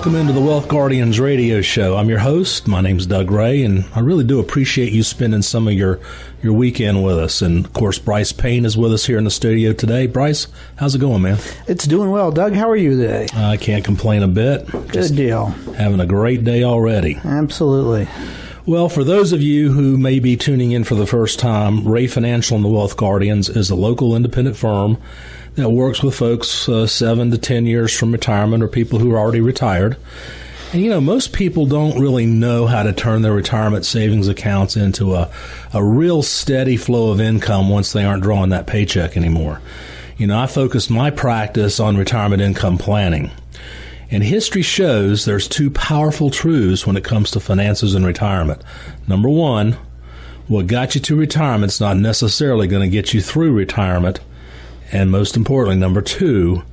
welcome into the Wealth Guardians radio show. I'm your host. My name's Doug Ray, and I really do appreciate you spending some of your weekend with us. And, of course, Bryce Payne is with us here in the studio today. Bryce, how's it going, man? It's doing well. Doug, how are you today? I can't complain a bit. Good deal. Having a great day already. Absolutely. Well, for those of you who may be tuning in for the first time, Ray Financial and the Wealth Guardians is a local independent firm that works with folks 7 to 10 years from retirement or people who are already retired. And, you know, most people don't really know how to turn their retirement savings accounts into a real steady flow of income once they aren't drawing that paycheck anymore. You know, I focused my practice on retirement income planning. And history shows there's two powerful truths when it comes to finances and retirement. Number one, what got you to retirement is not necessarily going to get you through retirement. And most importantly, number two,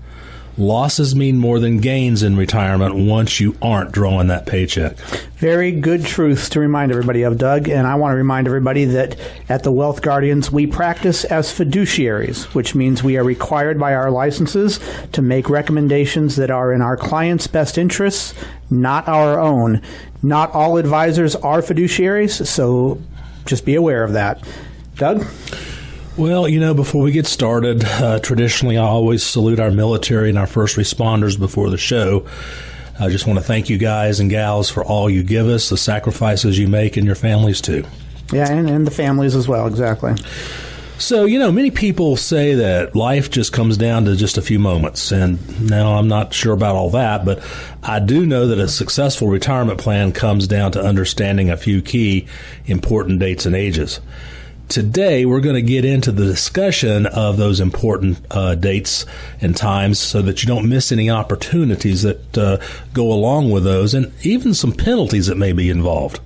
losses mean more than gains in retirement once you aren't drawing that paycheck. Very good truths to remind everybody of, Doug. And I want to remind everybody that at the Wealth Guardians, we practice as fiduciaries, which means we are required by our licenses to make recommendations that are in our clients' best interests, not our own. Not all advisors are fiduciaries, so just be aware of that. Doug? Well, you know, before we get started, traditionally I always salute our military and our first responders before the show. I just want to thank you guys and gals for all you give us, the sacrifices you make, and your families too. Yeah, and the families as well, exactly. So, you know, many people say that life just comes down to just a few moments, and now I'm not sure about all that, but I do know that a successful retirement plan comes down to understanding a few key important dates and ages. Today, we're going to get into the discussion of those important dates and times so that you don't miss any opportunities that go along with those, and even some penalties that may be involved.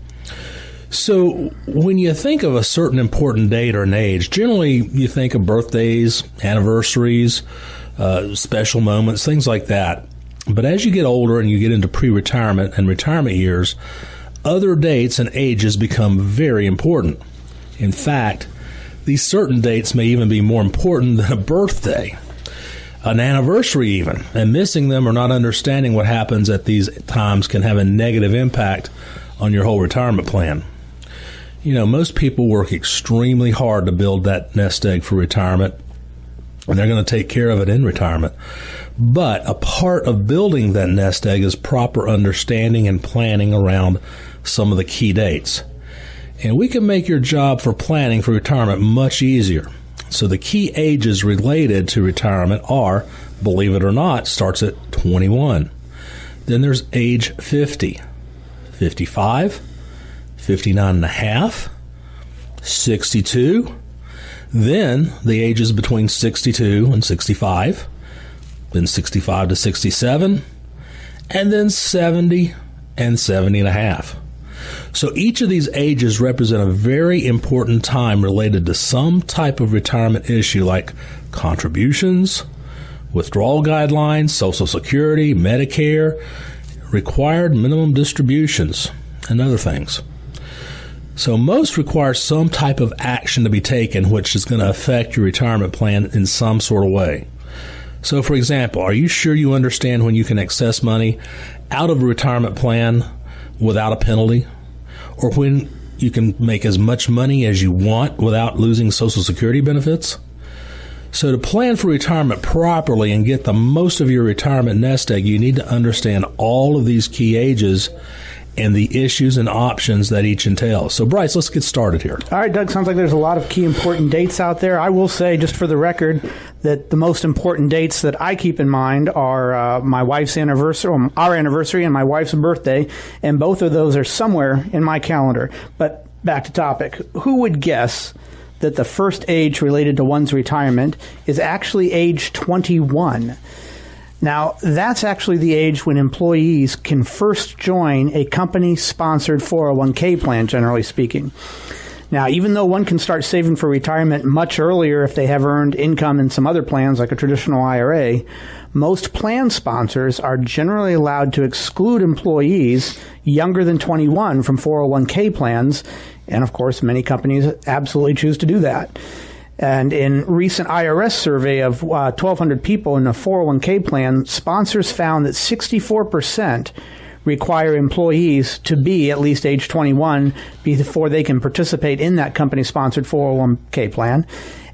So when you think of a certain important date or an age, generally you think of birthdays, anniversaries, special moments, things like that. But as you get older and you get into pre-retirement and retirement years, other dates and ages become very important. In fact, these certain dates may even be more important than a birthday, an anniversary even, and missing them or not understanding what happens at these times can have a negative impact on your whole retirement plan. You know, most people work extremely hard to build that nest egg for retirement, and they're going to take care of it in retirement. But a part of building that nest egg is proper understanding and planning around some of the key dates. And we can make your job for planning for retirement much easier. So the key ages related to retirement are, believe it or not, starts at 21. Then there's age 50, 55, 59 and a half, 62. Then the ages between 62 and 65. Then 65 to 67. And then 70 and 70 and a half. So each of these ages represent a very important time related to some type of retirement issue like contributions, withdrawal guidelines, Social Security, Medicare, required minimum distributions, and other things. So most require some type of action to be taken which is going to affect your retirement plan in some sort of way. So, for example, are you sure you understand when you can access money out of a retirement plan without a penalty, or when you can make as much money as you want without losing Social Security benefits? So to plan for retirement properly and get the most of your retirement nest egg, you need to understand all of these key ages and the issues and options that each entails. So, Bryce, let's get started here. All right, Doug, sounds like there's a lot of key important dates out there. I will say, just for the record, that the most important dates that I keep in mind are my wife's anniversary, our anniversary, and my wife's birthday, and both of those are somewhere in my calendar. But back to topic. Who would guess that the first age related to one's retirement is actually age 21? Now, that's actually the age when employees can first join a company-sponsored 401k plan, generally speaking. Now, even though one can start saving for retirement much earlier if they have earned income in some other plans like a traditional IRA, most plan sponsors are generally allowed to exclude employees younger than 21 from 401k plans, and of course, many companies absolutely choose to do that. And in recent IRS survey of 1,200 people in a 401k plan, sponsors found that 64% require employees to be at least age 21 before they can participate in that company-sponsored 401k plan.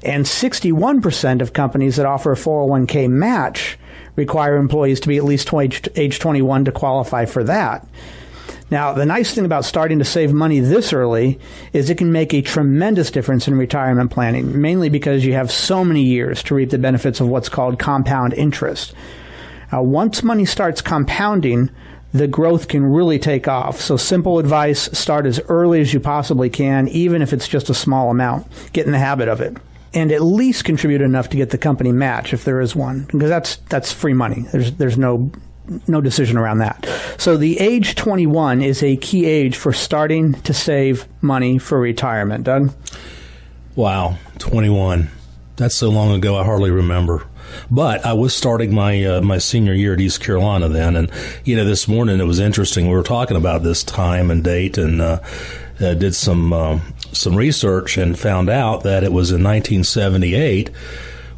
And 61% of companies that offer a 401k match require employees to be at least age 21 to qualify for that. Now, the nice thing about starting to save money this early is it can make a tremendous difference in retirement planning, mainly because you have so many years to reap the benefits of what's called compound interest. Once money starts compounding, the growth can really take off. So simple advice, start as early as you possibly can, even if it's just a small amount. Get in the habit of it. And at least contribute enough to get the company match if there is one, because that's free money. There's no decision around that. So the age 21 is a key age for starting to save money for retirement. Doug? Wow, 21. That's so long ago I hardly remember. But I was starting my senior year at East Carolina then, and this morning it was interesting. We were talking about this time and date, and did some research and found out that it was in 1978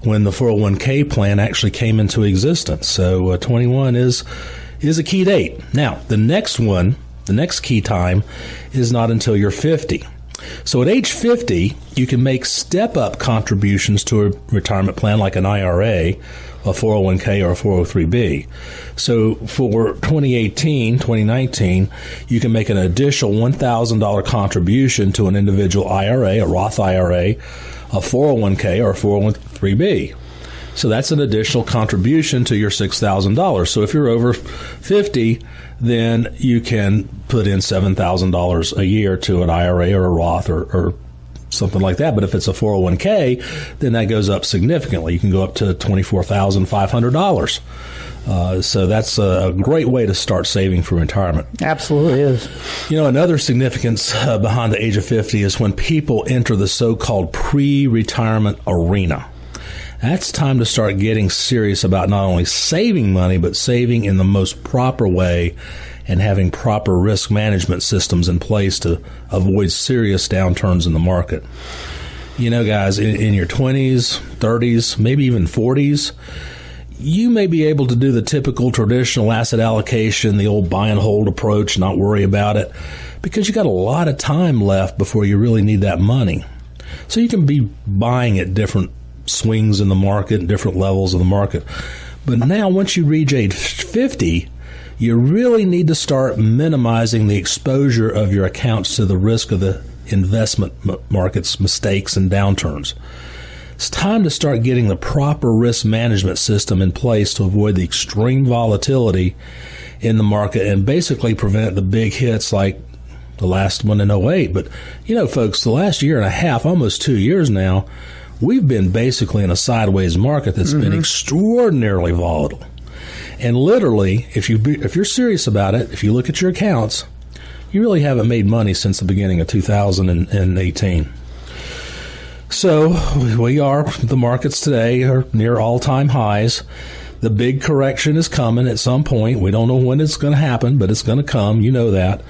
when the 401k plan actually came into existence. So 21 is a key date. Now, the next key time is not until you're 50. So at age 50, you can make step-up contributions to a retirement plan like an IRA, a 401k, or a 403b. So for 2019, you can make an additional $1,000 contribution to an individual IRA, a Roth IRA, a 401k, or a 403b. So that's an additional contribution to your $6,000. So if you're over 50, then you can put in $7,000 a year to an IRA or a Roth or something like that. But if it's a 401k, then that goes up significantly. You can go up to $24,500. So that's a great way to start saving for retirement. Absolutely is. Another significance behind the age of 50 is when people enter the so-called pre-retirement arena. That's time to start getting serious about not only saving money, but saving in the most proper way and having proper risk management systems in place to avoid serious downturns in the market. Guys, in your 20s, 30s, maybe even 40s, you may be able to do the typical traditional asset allocation, the old buy and hold approach, not worry about it, because you got a lot of time left before you really need that money. So you can be buying at different swings in the market, different levels of the market. But now, once you reach age 50, you really need to start minimizing the exposure of your accounts to the risk of the investment market's mistakes and downturns. It's time to start getting the proper risk management system in place to avoid the extreme volatility in the market and basically prevent the big hits like the last one in 08. But, folks, the last year and a half, almost 2 years now, we've been basically in a sideways market that's been extraordinarily volatile. And literally, if you're serious about it, if you look at your accounts, you really haven't made money since the beginning of 2018. So the markets today are near all-time highs. The big correction is coming at some point. We don't know when it's going to happen, but it's going to come. You know that.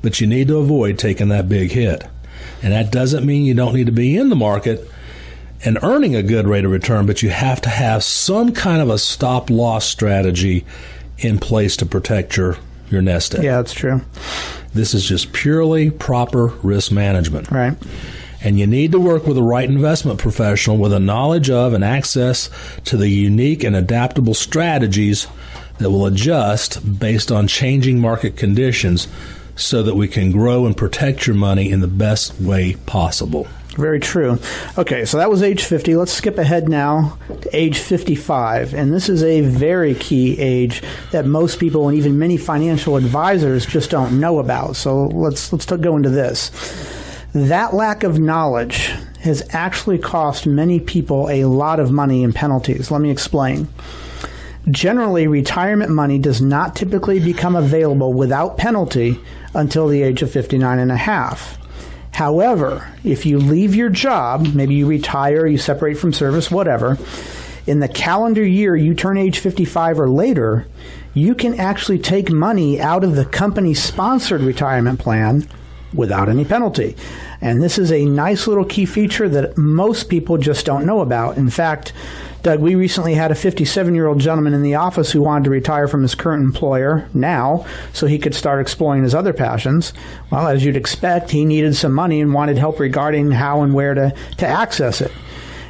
But you need to avoid taking that big hit. And that doesn't mean you don't need to be in the market and earning a good rate of return, but you have to have some kind of a stop-loss strategy in place to protect your nest egg. Yeah, that's true. This is just purely proper risk management. Right. And you need to work with the right investment professional with a knowledge of and access to the unique and adaptable strategies that will adjust based on changing market conditions so that we can grow and protect your money in the best way possible. Very true. Okay, so that was age 50. Let's skip ahead now to age 55. And this is a very key age that most people and even many financial advisors just don't know about. So let's go into this. That lack of knowledge has actually cost many people a lot of money in penalties. Let me explain. Generally, retirement money does not typically become available without penalty until the age of 59 and a half. However, if you leave your job, maybe you retire, you separate from service, whatever, in the calendar year you turn age 55 or later, you can actually take money out of the company-sponsored retirement plan, without any penalty. And this is a nice little key feature that most people just don't know about. In fact, Doug, we recently had a 57-year-old gentleman in the office who wanted to retire from his current employer now so he could start exploring his other passions. Well, as you'd expect, he needed some money and wanted help regarding how and where to access it.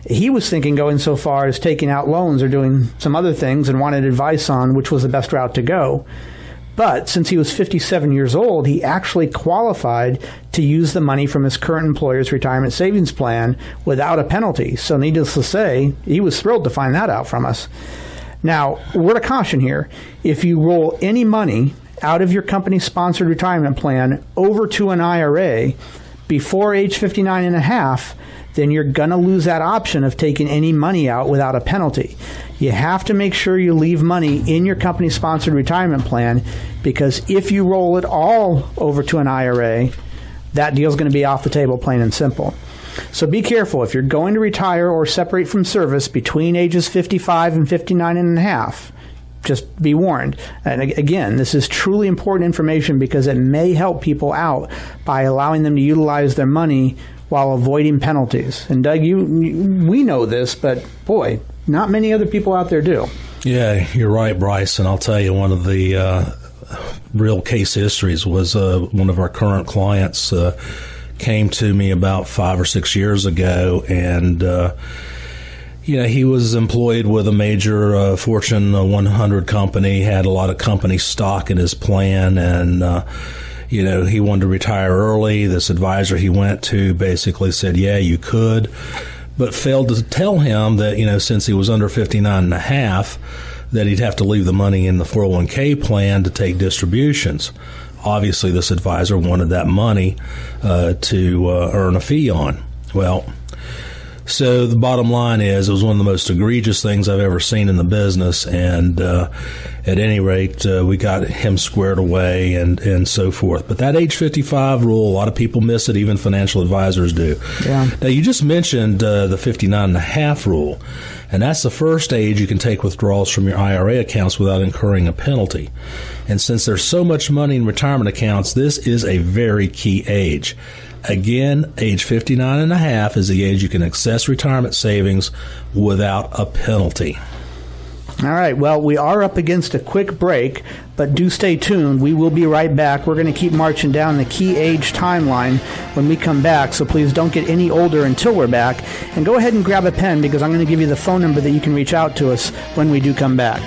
He was thinking going so far as taking out loans or doing some other things and wanted advice on which was the best route to go. But since he was 57 years old, he actually qualified to use the money from his current employer's retirement savings plan without a penalty. So needless to say, he was thrilled to find that out from us. Now, word of caution here, if you roll any money out of your company-sponsored retirement plan over to an IRA before age 59 and a half, then you're going to lose that option of taking any money out without a penalty. You have to make sure you leave money in your company-sponsored retirement plan, because if you roll it all over to an IRA, that deal's going to be off the table, plain and simple. So be careful. If you're going to retire or separate from service between ages 55 and 59 and a half, just be warned. And again, this is truly important information because it may help people out by allowing them to utilize their money while avoiding penalties. And Doug, we know this, but boy, not many other people out there do. Yeah, you're right, Bryce. And I'll tell you, one of the real case histories was one of our current clients came to me about 5 or 6 years ago, and he was employed with a major Fortune 100 company, had a lot of company stock in his plan, and he wanted to retire early. This advisor he went to basically said, yeah, you could, but failed to tell him that, since he was under 59 and a half, that he'd have to leave the money in the 401k plan to take distributions. Obviously, this advisor wanted that money to earn a fee on. Well, so the bottom line is it was one of the most egregious things I've ever seen in the business, and at any rate, we got him squared away and so forth. But that age 55 rule, a lot of people miss it, even financial advisors do. Yeah. Now, you just mentioned the 59 and a half rule, and that's the first age you can take withdrawals from your IRA accounts without incurring a penalty. And since there's so much money in retirement accounts, this is a very key age. Again, age 59 and a half is the age you can access retirement savings without a penalty. All right. Well, we are up against a quick break, but do stay tuned. We will be right back. We're going to keep marching down the key age timeline when we come back, so please don't get any older until we're back. And go ahead and grab a pen, because I'm going to give you the phone number that you can reach out to us when we do come back.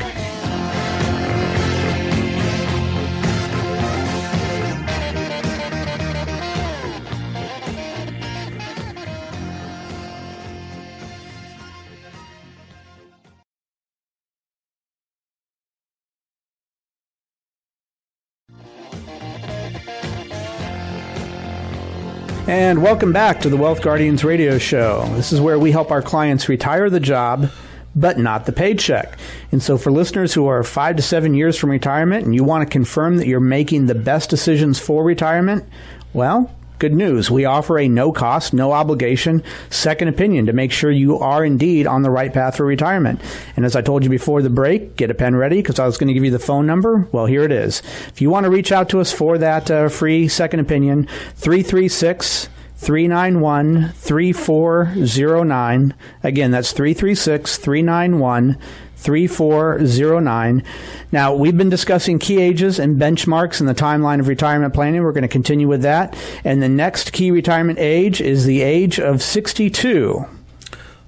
And welcome back to the Wealth Guardians radio show. This is where we help our clients retire the job, but not the paycheck. And so for listeners who are 5 to 7 years from retirement and you want to confirm that you're making the best decisions for retirement, well, good news. We offer a no-cost, no-obligation second opinion to make sure you are indeed on the right path for retirement. And as I told you before the break, get a pen ready, because I was going to give you the phone number. Well, here it is. If you want to reach out to us for that free second opinion, 336-391-3409. Again, that's 336-391-3409. Now, we've been discussing key ages and benchmarks in the timeline of retirement planning. We're going to continue with that. And the next key retirement age is the age of 62.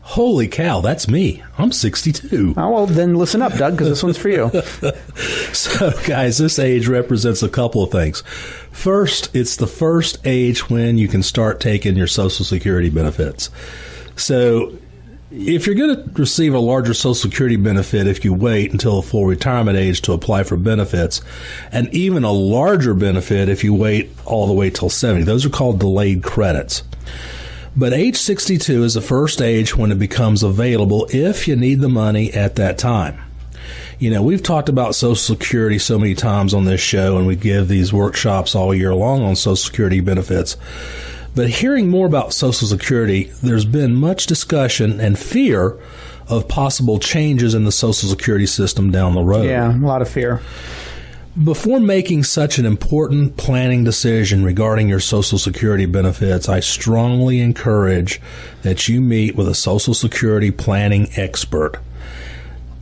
Holy cow, that's me. I'm 62. Oh, well, then listen up, Doug, because this one's for you. So, guys, this age represents a couple of things. First, it's the first age when you can start taking your Social Security benefits. So, if you're going to receive a larger Social Security benefit if you wait until the full retirement age to apply for benefits, and even a larger benefit if you wait all the way till 70, those are called delayed credits. But age 62 is the first age when it becomes available if you need the money at that time. We've talked about Social Security so many times on this show, and we give these workshops all year long on Social Security benefits. But hearing more about Social Security, there's been much discussion and fear of possible changes in the Social Security system down the road. Yeah, a lot of fear. Before making such an important planning decision regarding your Social Security benefits, I strongly encourage that you meet with a Social Security planning expert.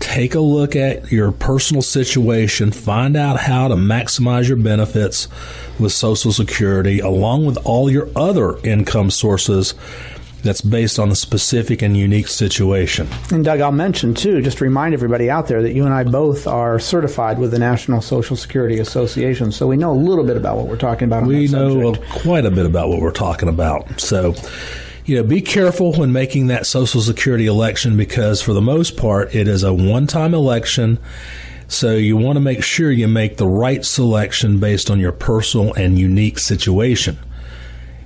Take a look at your personal situation, find out how to maximize your benefits with Social Security, along with all your other income sources that's based on a specific and unique situation. And Doug, I'll mention, too, just to remind everybody out there that you and I both are certified with the National Social Security Association, so we know a little bit about what we're talking about on that subject. We know quite a bit about what we're talking about. So, be careful when making that Social Security election, because for the most part, it is a one-time election, so you want to make sure you make the right selection based on your personal and unique situation.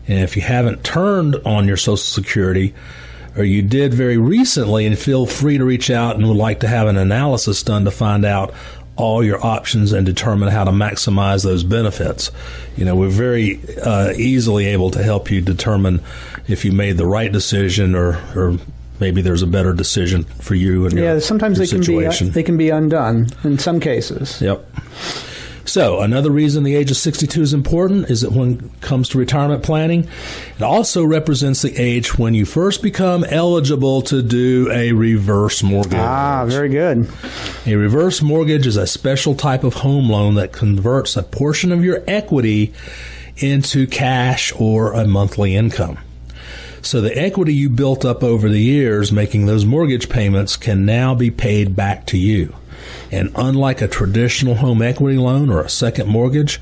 And if you haven't turned on your Social Security, or you did very recently, and feel free to reach out and would like to have an analysis done to find out all your options and determine how to maximize those benefits. We're very easily able to help you determine if you made the right decision or maybe there's a better decision for you and your sometimes your situation. They can be undone in some cases. Yep. So another reason the age of 62 is important is that when it comes to retirement planning, it also represents the age when you first become eligible to do a reverse mortgage. Ah, very good. A reverse mortgage is a special type of home loan that converts a portion of your equity into cash or a monthly income. So the equity you built up over the years making those mortgage payments can now be paid back to you. And unlike a traditional home equity loan or a second mortgage,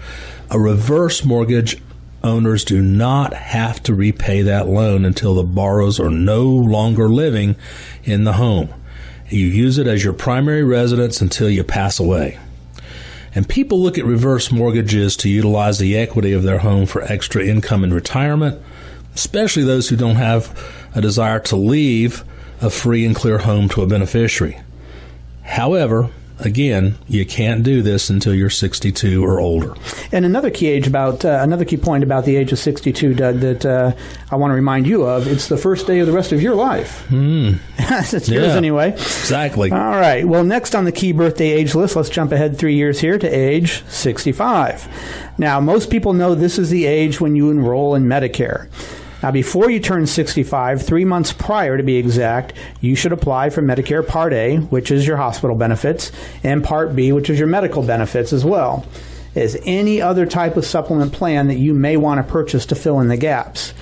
a reverse mortgage owners do not have to repay that loan until the borrowers are no longer living in the home. You use it as your primary residence until you pass away. And people look at reverse mortgages to utilize the equity of their home for extra income in retirement, especially those who don't have a desire to leave a free and clear home to a beneficiary. However, again, you can't do this until you're 62 or older. And another key point about the age of 62, Doug, that I want to remind you of, it's the first day of the rest of your life. It's yours anyway. Exactly. All right. Well, next on the key birthday age list, let's jump ahead 3 years here to age 65. Now, most people know this is the age when you enroll in Medicare. Now, before you turn 65, 3 months prior to be exact, you should apply for Medicare Part A, which is your hospital benefits, and Part B, which is your medical benefits as well, as any other type of supplement plan that you may want to purchase to fill in the gaps.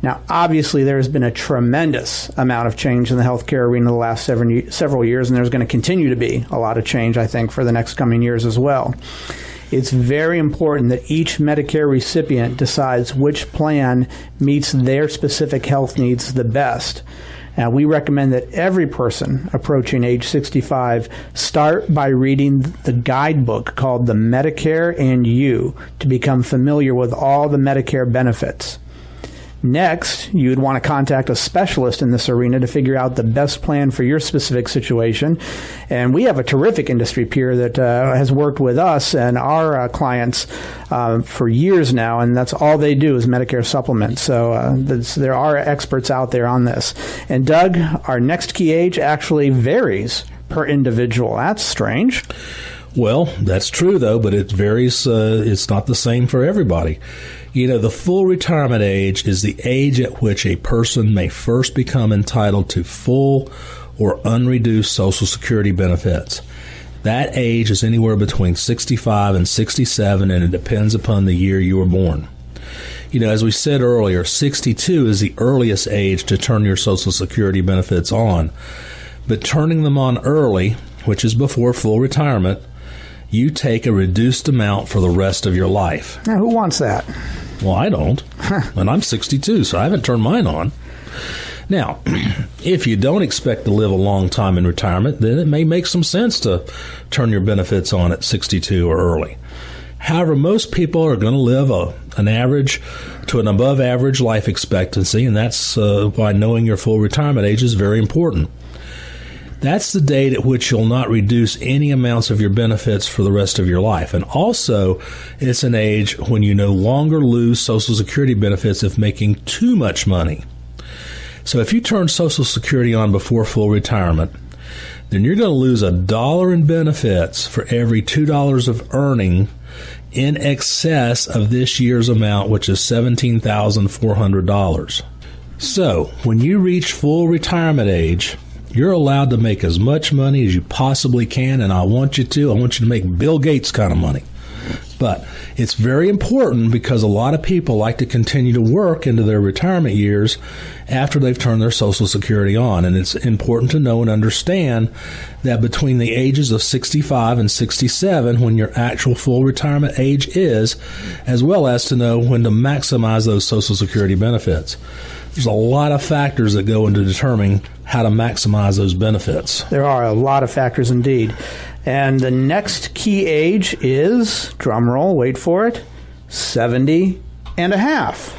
Now, obviously, there has been a tremendous amount of change in the healthcare arena the last several years, and there's going to continue to be a lot of change, I think, for the next coming years as well. It's very important that each Medicare recipient decides which plan meets their specific health needs the best. Now, we recommend that every person approaching age 65 start by reading the guidebook called The Medicare and You to become familiar with all the Medicare benefits. Next, you'd want to contact a specialist in this arena to figure out the best plan for your specific situation. And we have a terrific industry peer that has worked with us and our clients for years now, and that's all they do is Medicare supplements. So there are experts out there on this. And Doug, our next key age actually varies per individual. That's strange. Well, that's true, though, but it varies. It's not the same for everybody. The full retirement age is the age at which a person may first become entitled to full or unreduced Social Security benefits. That age is anywhere between 65 and 67, and it depends upon the year you were born. As we said earlier, 62 is the earliest age to turn your Social Security benefits on. But turning them on early, which is before full retirement, you take a reduced amount for the rest of your life. Now, who wants that? Well, I don't. And I'm 62, so I haven't turned mine on. Now, if you don't expect to live a long time in retirement, then it may make some sense to turn your benefits on at 62 or early. However, most people are going to live an average to an above average life expectancy, and that's why knowing your full retirement age is very important. That's the date at which you'll not reduce any amounts of your benefits for the rest of your life. And also, it's an age when you no longer lose Social Security benefits if making too much money. So if you turn Social Security on before full retirement, then you're going to lose $1 in benefits for every $2 of earning in excess of this year's amount, which is $17,400. So when you reach full retirement age, you're allowed to make as much money as you possibly can, and I want you to make Bill Gates kind of money. But it's very important because a lot of people like to continue to work into their retirement years after they've turned their Social Security on. And it's important to know and understand that between the ages of 65 and 67, when your actual full retirement age is, as well as to know when to maximize those Social Security benefits. There's a lot of factors that go into determining how to maximize those benefits. There are a lot of factors indeed. And the next key age is, drum roll, wait for it, 70 and a half.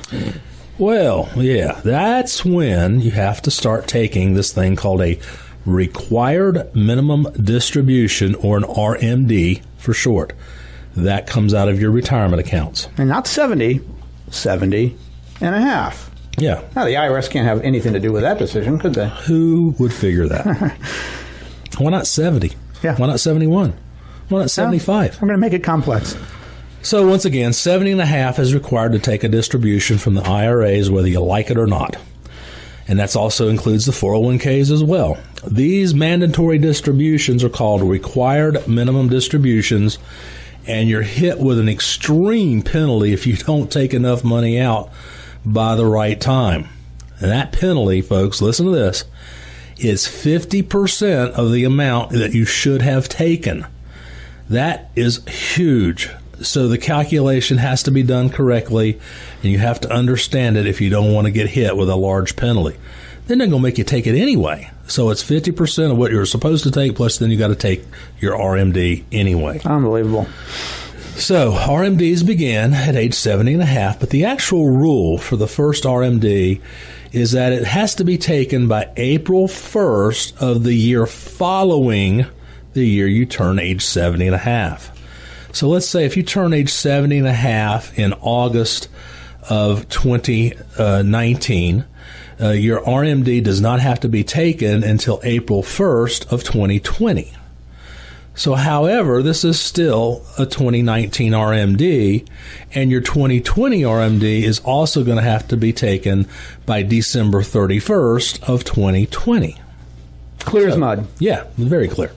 Well, yeah, that's when you have to start taking this thing called a required minimum distribution, or an RMD for short. That comes out of your retirement accounts. And not 70 and a half. Yeah. Now, the IRS can't have anything to do with that decision, could they? Who would figure that? Why not 70? Yeah. Why not 71? Why not 75? I'm going to make it complex. So once again, 70 and a half is required to take a distribution from the IRAs, whether you like it or not. And that also includes the 401ks as well. These mandatory distributions are called required minimum distributions, and you're hit with an extreme penalty if you don't take enough money out by the right time. And that penalty, folks, listen to this, is 50% of the amount that you should have taken. That is huge. So the calculation has to be done correctly, and you have to understand it if you don't want to get hit with a large penalty. Then they're going to make you take it anyway. So it's 50% of what you're supposed to take, plus then you got to take your RMD anyway. Unbelievable. So RMDs begin at age 70 and a half, but the actual rule for the first RMD is that it has to be taken by April 1st of the year following the year you turn age 70 and a half. So let's say if you turn age 70 and a half in August of 2019, your RMD does not have to be taken until April 1st of 2020. So, however, this is still a 2019 RMD, and your 2020 RMD is also going to have to be taken by December 31st of 2020. Clear as mud. Yeah, very clear.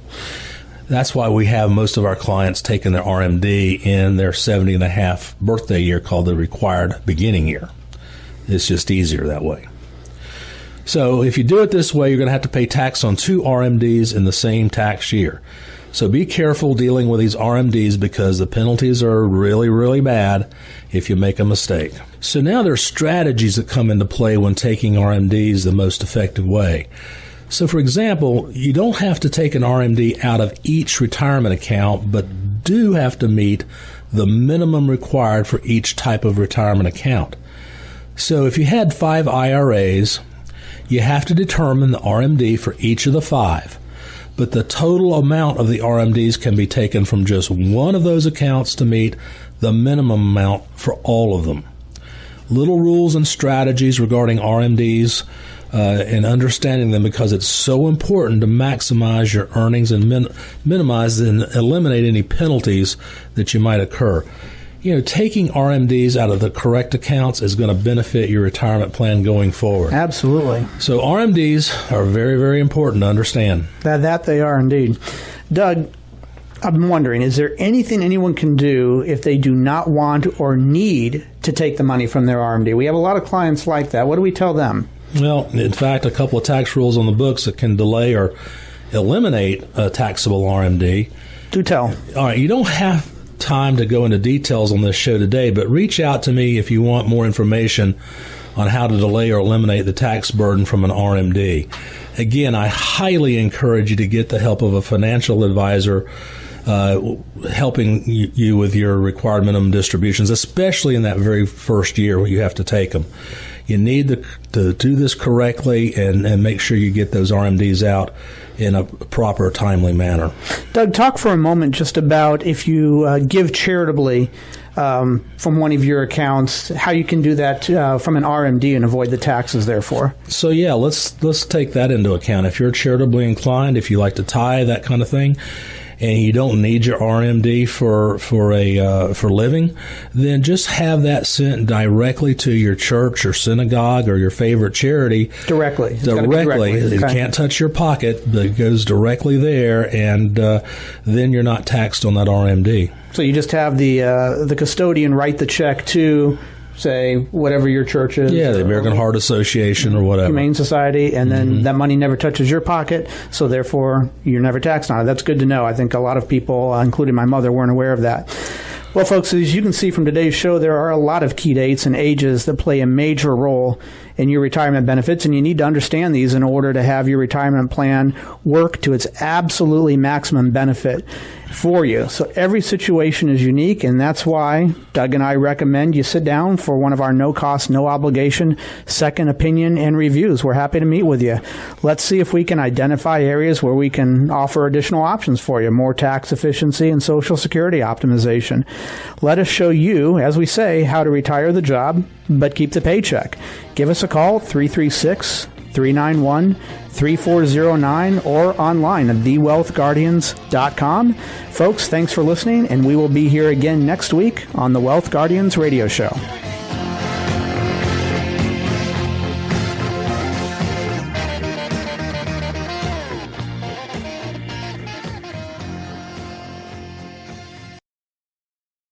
That's why we have most of our clients taking their RMD in their 70 and a half birthday year, called the required beginning year. It's just easier that way. So if you do it this way, you're going to have to pay tax on 2 RMDs in the same tax year. So be careful dealing with these RMDs because the penalties are really, really bad if you make a mistake. So now there's strategies that come into play when taking RMDs the most effective way. So, for example, you don't have to take an RMD out of each retirement account, but do have to meet the minimum required for each type of retirement account. So if you had 5 IRAs, you have to determine the RMD for each of the 5. But the total amount of the RMDs can be taken from just one of those accounts to meet the minimum amount for all of them. Little rules and strategies regarding RMDs and understanding them, because it's so important to maximize your earnings and minimize and eliminate any penalties that you might occur. You know, taking RMDs out of the correct accounts is going to benefit your retirement plan going forward. Absolutely. So RMDs are very, very important to understand. That they are indeed. Doug, I'm wondering, is there anything anyone can do if they do not want or need to take the money from their RMD? We have a lot of clients like that. What do we tell them? Well, in fact, a couple of tax rules on the books that can delay or eliminate a taxable RMD. Do tell. All right, you don't have time to go into details on this show today, but reach out to me if you want more information on how to delay or eliminate the tax burden from an RMD. Again, I highly encourage you to get the help of a financial advisor helping you with your required minimum distributions, especially in that very first year where you have to take them. You need to do this correctly and make sure you get those RMDs out in a proper, timely manner. Doug, talk for a moment just about if you give charitably, from one of your accounts, how you can do that from an RMD and avoid the taxes, therefore. So, yeah, let's take that into account. If you're charitably inclined, if you like to tithe, that kind of thing, and you don't need your RMD for living, then just have that sent directly to your church or synagogue or your favorite charity. Directly. It can't touch your pocket, but it goes directly there, and then you're not taxed on that RMD. So you just have the custodian write the check to, say, whatever your church is. Yeah, the American Heart Association or whatever. Humane Society, and then that money never touches your pocket, so therefore you're never taxed on it. That's good to know. I think a lot of people, including my mother, weren't aware of that. Well, folks, as you can see from today's show, there are a lot of key dates and ages that play a major role in your retirement benefits, and you need to understand these in order to have your retirement plan work to its absolutely maximum benefit for you. So every situation is unique, and that's why Doug and I recommend you sit down for one of our no-cost, no-obligation second opinion and reviews. We're happy to meet with you. Let's see if we can identify areas where we can offer additional options for you, more tax efficiency and Social Security optimization. Let us show you, as we say, how to retire the job but keep the paycheck. Give us a call, 336-391-3409, or online at thewealthguardians.com. Folks, thanks for listening, and we will be here again next week on the Wealth Guardians Radio Show.